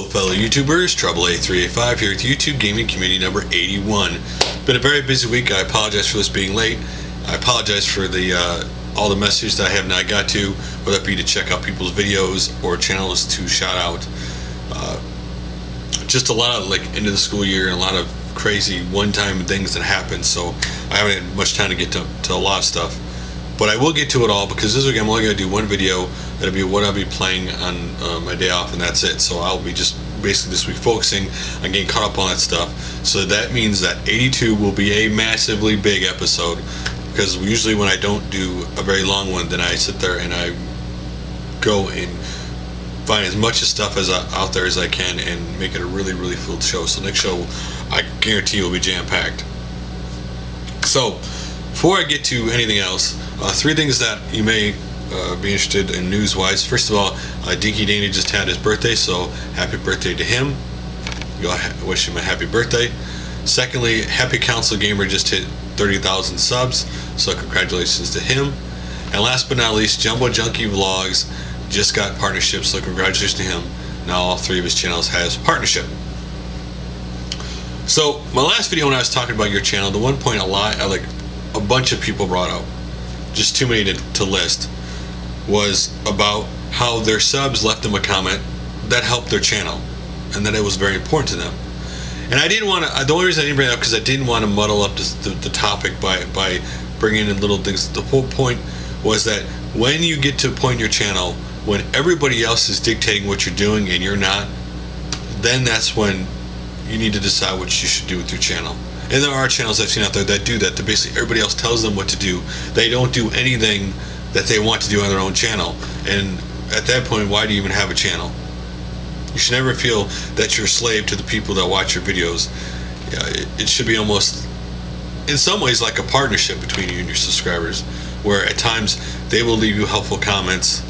fellow YouTubers, Trouble8385 here at YouTube Gaming Community number 81. Been a very busy week. I apologize for this being late. I apologize for the all the messages that I have not got to, whether it be to check out people's videos or channels to shout out. Just a lot of end of the school year and a lot of crazy one-time things that happen, so I haven't had much time to get to a lot of stuff. But I will get to it all because this week I'm only going to do one video. That'll be what I'll be playing on my day off, and that's it. So I'll be just basically this week focusing on getting caught up on that stuff. So that means that 82 will be a massively big episode, because usually when I don't do a very long one, then I sit there and I go and find as much stuff as out there as I can and make it a really, really full show. So next show, I guarantee, will be jam-packed. So before I get to anything else, three things that you may be interested in news-wise. First of all, Dinky Danny just had his birthday, so happy birthday to him. Go wish him a happy birthday. Secondly, Happy Console Gamer just hit 30,000 subs, so congratulations to him. And last but not least, Jumbo Junkie Vlogs just got partnerships, so congratulations to him. Now all three of his channels has partnership. So my last video when I was talking about your channel, the one point a bunch of people brought up, just too many to list, was about how their subs left them a comment that helped their channel and that it was very important to them. And I didn't want to, the only reason I didn't bring it up because I didn't want to muddle up the topic by bringing in little things. The whole point was that when you get to a point in your channel when everybody else is dictating what you're doing and you're not, then that's when you need to decide what you should do with your channel. And there are channels I've seen out there that do that basically everybody else tells them what to do. They don't do anything that they want to do on their own channel. And at that point, why do you even have a channel? You should never feel that you're a slave to the people that watch your videos. It should be almost, in some ways, like a partnership between you and your subscribers, where at times they will leave you helpful comments.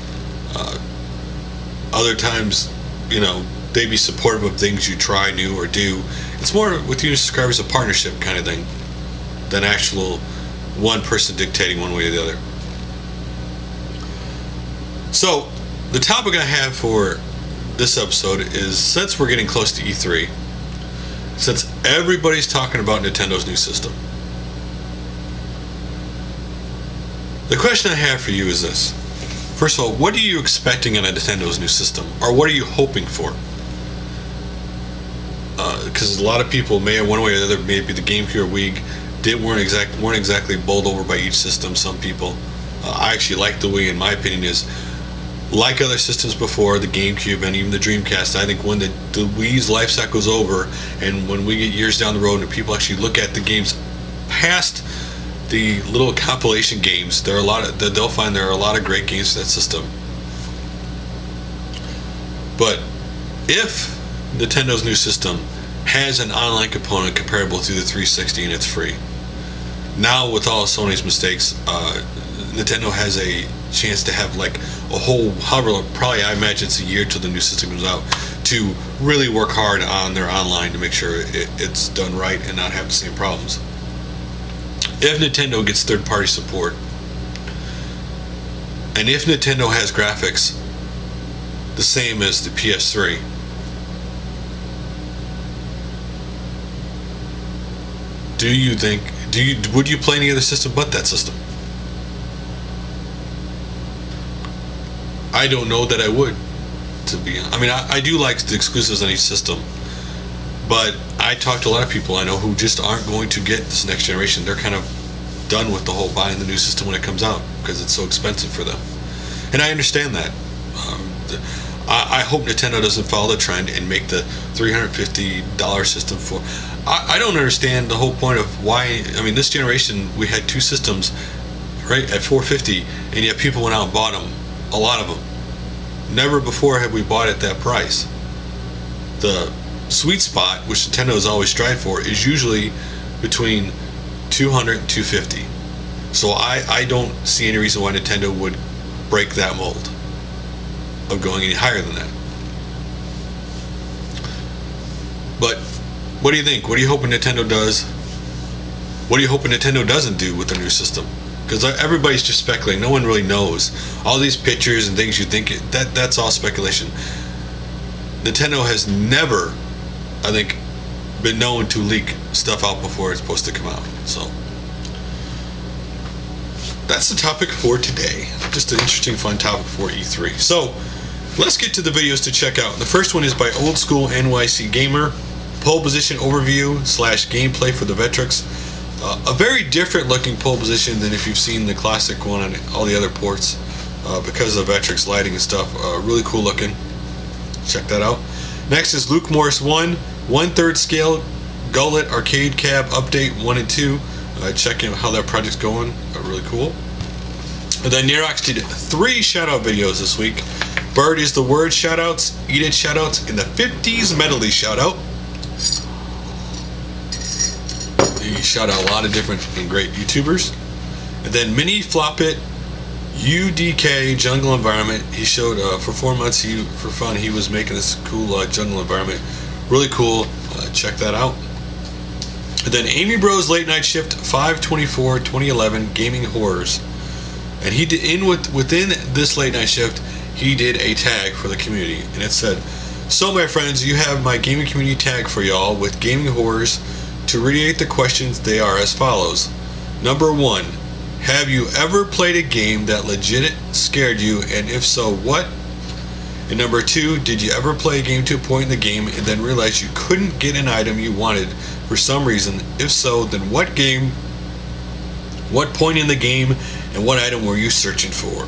Other times, they be supportive of things you try new or do. It's more with you and subscribers a partnership kind of thing than actual one person dictating one way or the other. So the topic I have for this episode is, since we're getting close to E3, since everybody's talking about Nintendo's new system, the question I have for you is this. First of all, what are you expecting in a Nintendo's new system, or what are you hoping for? Because a lot of people may, one way or the other, maybe the GameCube or Wii weren't exactly bowled over by each system. Some people, I actually like the Wii. In my opinion, is like other systems before, the GameCube and even the Dreamcast. I think when the Wii's life cycle is over, and when we get years down the road and people actually look at the games past the little compilation games, they'll find there are a lot of great games for that system. But if Nintendo's new system has an online component comparable to the 360 and it's free, now with all of Sony's mistakes, Nintendo has a chance to have a whole, probably I imagine it's a year till the new system comes out, to really work hard on their online to make sure it's done right and not have the same problems. If Nintendo gets third-party support, and if Nintendo has graphics the same as the PS3, would you play any other system but that system? I don't know that I would, to be honest. I mean, I do like the exclusives on each system, but I talk to a lot of people I know who just aren't going to get this next generation. They're kind of done with the whole buying the new system when it comes out because it's so expensive for them. And I understand that. I hope Nintendo doesn't follow the trend and make the $350 system for... I don't understand the whole point of why... I mean, this generation, we had two systems, right, at $450, and yet people went out and bought them. A lot of them. Never before have we bought at that price. The sweet spot, which Nintendo has always strived for, is usually between $200 and $250. So I don't see any reason why Nintendo would break that mold of going any higher than that. But what do you think? What are you hoping Nintendo does? What are you hoping Nintendo doesn't do with their new system? Because everybody's just speculating. No one really knows. All these pictures and things you think, that's all speculation. Nintendo has never, I think, been known to leak stuff out before it's supposed to come out. So that's the topic for today. Just an interesting, fun topic for E3. So let's get to the videos to check out. The first one is by OldSchoolNYCGamer Pole Position Overview / Gameplay for the Vectrex. A very different looking pole position than if you've seen the classic one on all the other ports, because of Vectrex lighting and stuff. Really cool looking. Check that out. Next is Luke Morris 1 1/3 scale Gauntlet arcade cab update 1 and 2. Check in how that project's going. Really cool. And then Narox did 3 shoutout videos this week. Bird is the Word shoutouts, Eat It shoutouts, and the 50s Medley shoutout. He shout out a lot of different and great YouTubers. And then Minifloppyit UDK jungle environment. He showed for 4 months for fun he was making this cool jungle environment. Really cool. Check that out. And then Amisbro's Late Night Shift 5/24/2011 Gaming Horrors. And he did within this late night shift, he did a tag for the community, and it said, "So my friends, you have my gaming community tag for y'all with Gaming Horrors. To reiterate the questions, they are as follows. Number 1, have you ever played a game that legit scared you, and if so, what? And number 2, did you ever play a game to a point in the game and then realize you couldn't get an item you wanted for some reason? If so, then what game, what point in the game, and what item were you searching for?"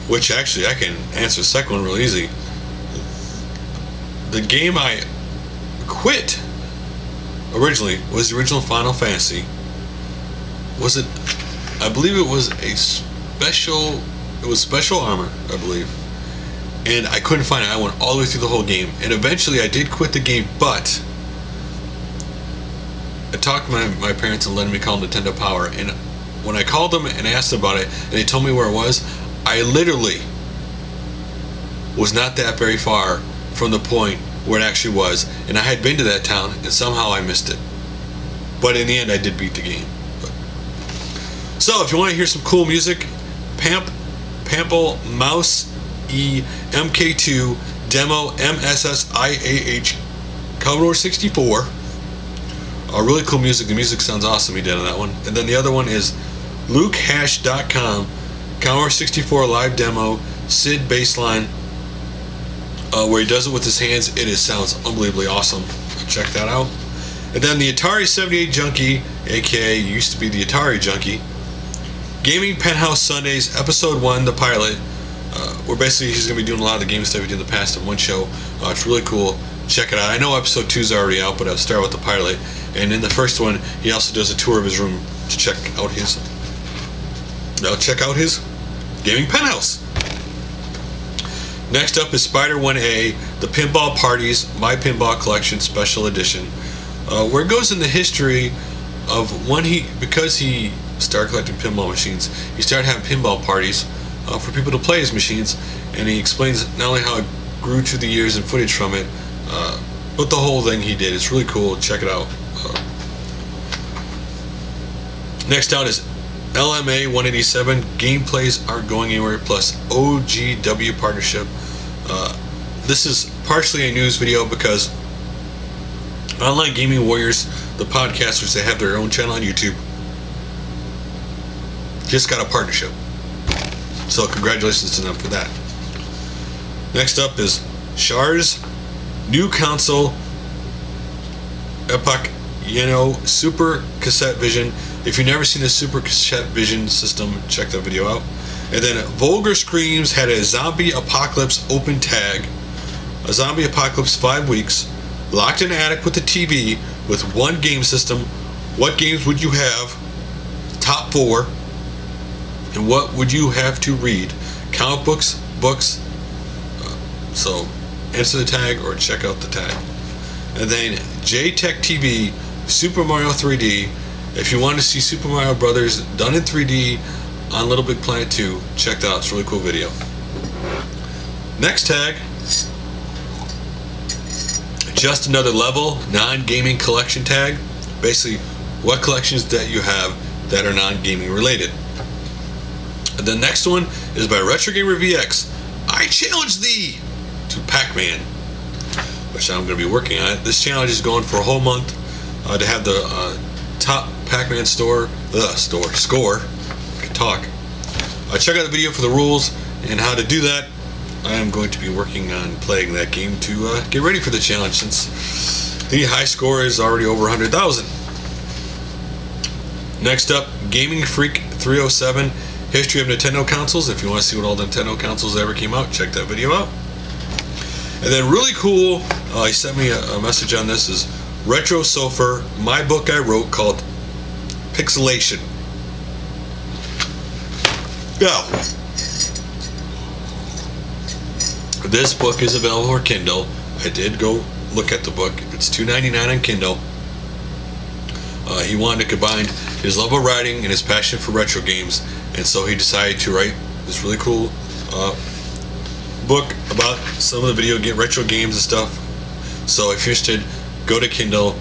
Which actually I can answer the second one real easy. The game I quit originally was the original Final Fantasy. Was it? I believe it was special armor, I believe. And I couldn't find it. I went all the way through the whole game, and eventually I did quit the game. But I talked to my parents and letting me call Nintendo Power. And when I called them and asked about it, and they told me where it was, I literally was not that very far from the point where it actually was, and I had been to that town, and somehow I missed it. But in the end, I did beat the game. So if you want to hear some cool music, Pinball Mouse E MK2 demo MSSIAH Commodore 64. Really cool music. The music sounds awesome. He did on that one. And then the other one is Lukhashdotcom Commodore 64 live demo Sid bassline, where he does it with his hands. It sounds unbelievably awesome. Check that out. And then the Atari 78 Junkie, aka used to be the Atari Junkie, Gaming Penthouse Sundays Episode 1, the pilot, where basically he's going to be doing a lot of the game stuff he did in the past in one show. It's really cool. Check it out. I know Episode 2 is already out, but I'll start with the pilot. And in the first one, he also does a tour of his room to check out his gaming penthouse. Next up is Spider 1A, the Pinball Parties My Pinball Collection Special Edition, where it goes in the history of when because he started collecting pinball machines, he started having pinball parties for people to play his machines, and he explains not only how it grew through the years and footage from it, but the whole thing he did. It's really cool. Check it out. Next out is LMA 187 Gameplays Aren't Going Anywhere plus OGW partnership. This is partially a news video because Online Gaming Warriors, the podcasters, they have their own channel on YouTube, just got a partnership. So congratulations to them for that. Next up is Shaurz new Console-Epoch Yeno Super Cassette Vision. If you've never seen a Super Cassette Vision system, check that video out. And then Vulgarscreams had a Zombie Apocalypse open tag. A Zombie Apocalypse 5 weeks, locked in an attic with a TV with one game system. What games would you have? Top 4. And what would you have to read? Comic books, books. So answer the tag or check out the tag. And then JTech TV Super Mario 3D. If you want to see Super Mario Brothers done in 3D on Little Big Planet 2, check that out. It's a really cool video. Next tag, Just Another Level non-gaming collection tag. Basically, what collections that you have that are non-gaming related. And the next one is by Retro Gamer VX. I challenge thee to to Pac-Man, which I'm going to be working on. This challenge is going for a whole month to have the top Pac-Man score. I can talk. Check out the video for the rules and how to do that. I am going to be working on playing that game to get ready for the challenge, since the high score is already over 100,000. Next up, Gaming Freak 307, History of Nintendo Consoles. If you want to see what all the Nintendo consoles ever came out, check that video out. And then really cool, he sent me a message on this, is Retro Sofer, my book I wrote called Pixelation. Now, this book is available for Kindle. I did go look at the book. It's $2.99 on Kindle. He wanted to combine his love of writing and his passion for retro games, and so he decided to write this really cool book about some of the retro games and stuff. So if you're interested, go to Kindle.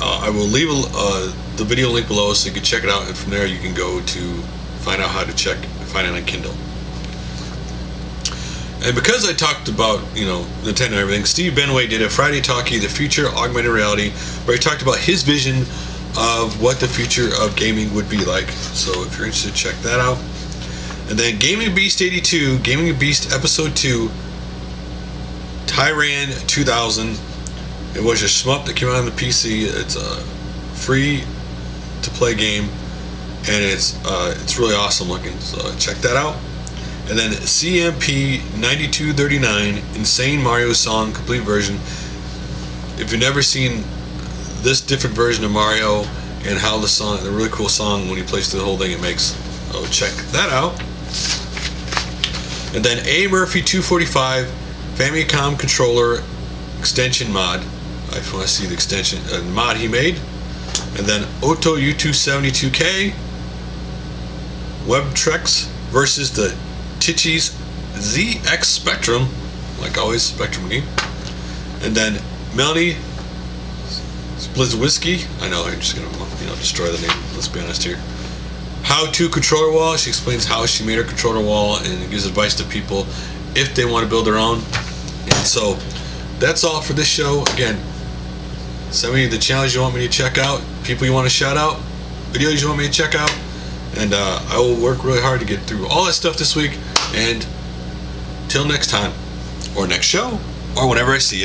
I will leave the video link below so you can check it out, and from there you can go to find out how to find it on Kindle. And because I talked about, Nintendo and everything, Steve Benway did a Friday Talkie, The Future Augmented Reality, where he talked about his vision of what the future of gaming would be like. So if you're interested, check that out. And then Gaming Beast 82, Gaming Beast Episode 2, Tyran 2000. It was a shmup that came out on the PC. It's a free to play game, and it's really awesome looking. So check that out. And then CMP 9239, Insane Mario Song Complete Version. If you've never seen this different version of Mario and how the really cool song when he plays through the whole thing it makes, check that out. And then A Murphy 245, Famicom Controller Extension Mod. If you want to see the extension mod he made. And then Oto U272K, Webtrex versus the Tichy's ZX Spectrum, like always, Spectrum game. And then Melanie Splizwisky. I know I'm just gonna destroy the name. Let's be honest here. How to controller wall. She explains how she made her controller wall and gives advice to people if they want to build their own. And so that's all for this show. Again, send me the challenge you want me to check out, people you want to shout out, videos you want me to check out, and I will work really hard to get through all that stuff this week. And till next time, or next show, or whenever I see you.